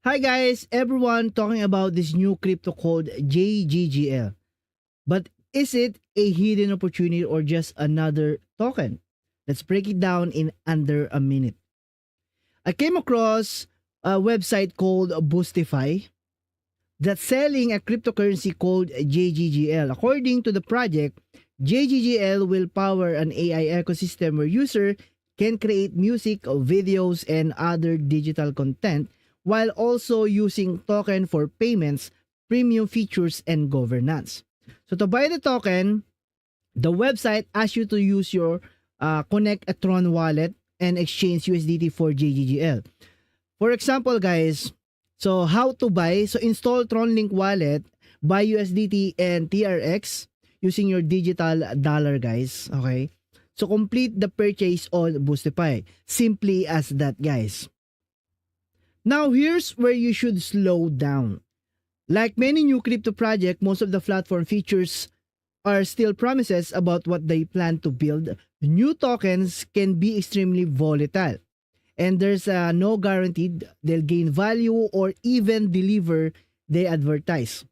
Hi guys, everyone talking about this new crypto called JGGL. But is it a hidden opportunity or just another token? Let's break it down in under a minute. I came across a website called Boostify that's selling a cryptocurrency called JGGL. According to the project, JGGL will power an AI ecosystem where user can create music, videos, and other digital content while also using token for payments, premium features, and governance. So to buy the token, the website asks you to use your Connect a Tron wallet and exchange USDT for JGGL. For example, guys, so how to buy? So install TronLink wallet, buy USDT and TRX using your digital dollar, guys. Okay? So complete the purchase on Boostify. Simply as that, guys. Now, here's where you should slow down. Like many new crypto projects, most of the platform features are still promises about what they plan to build. New tokens can be extremely volatile, and there's no guarantee they'll gain value or even deliver they advertise.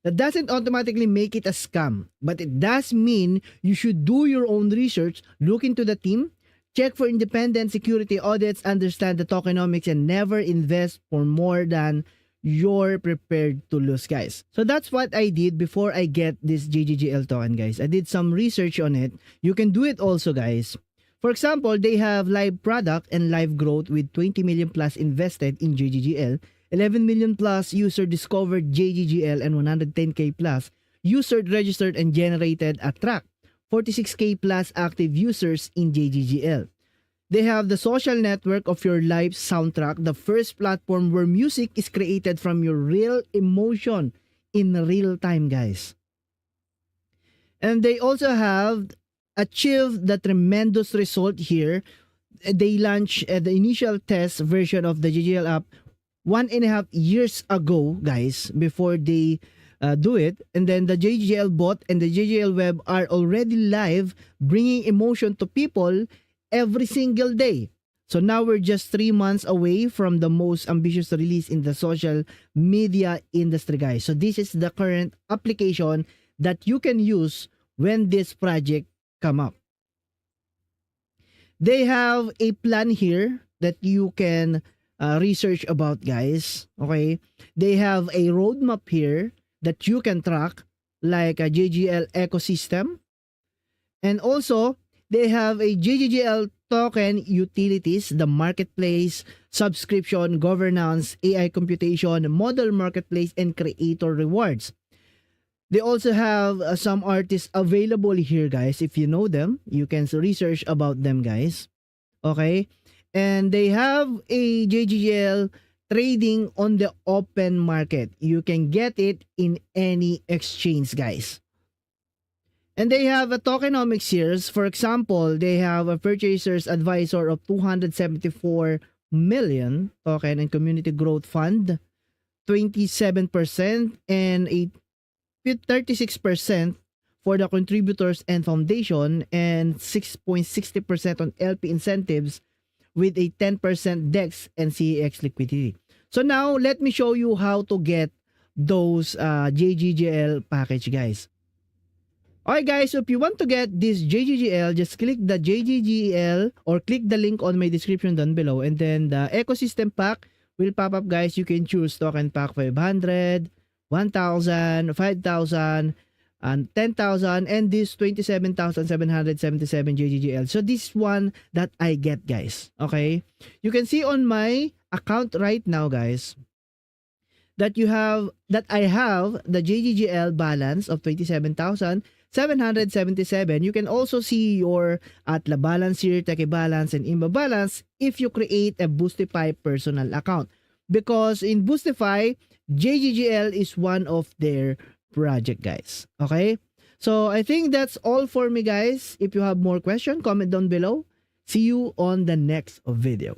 That doesn't automatically make it a scam, but it does mean you should do your own research, look into the team, check for independent security audits, understand the tokenomics, and never invest for more than you're prepared to lose, guys. So that's what I did before I get this JGGL token, guys. I did some research on it. You can do it also, guys. For example, they have live product and live growth with 20 million plus invested in JGGL, 11 million plus user discovered JGGL, and 110k plus user registered and generated a track, 46k plus active users in JGGL. They have the social network of your live soundtrack, the first platform where music is created from your real emotion in real time, guys. And they also have achieved the tremendous result here. They launched the initial test version of the JGL app 1.5 years ago, guys, before they do it. And then the JGL bot and the JGL web are already live, bringing emotion to people every single day. So now we're just 3 months away from the most ambitious release in the social media industry, guys. So this is the current application that you can use when this project come up. They have a plan here that you can research about, guys. Okay, they have a roadmap here that you can track, like a JGL ecosystem, and also they have a JGGL token utilities, the marketplace, subscription, governance, AI computation, model marketplace, and creator rewards. They also have some artists available here, guys. If you know them, you can research about them, guys. Okay? And they have a JGGL trading on the open market. You can get it in any exchange, guys. And they have a tokenomics here. For example, they have a purchaser's advisor of 274 million token and community growth fund, 27%, and a 36% for the contributors and foundation, and 6.60% on LP incentives with a 10% DEX and CEX liquidity. So now, let me show you how to get those JGGL package, guys. Alright guys, so if you want to get this JGGL, just click the JGGL or click the link on my description down below, and then the ecosystem pack will pop up, guys. You can choose token pack 500, 1,000, 5,000, and 10,000, and this 27,777 JGGL. So this one that I get, guys. Okay? You can see on my account right now, guys, that I have the JGGL balance of 27,777. You can also see your Atla balance here, Teki balance, and Imba balance if you create a Boostify personal account. Because in Boostify, JGGL is one of their project, guys. Okay? So I think that's all for me, guys. If you have more questions, comment down below. See you on the next video.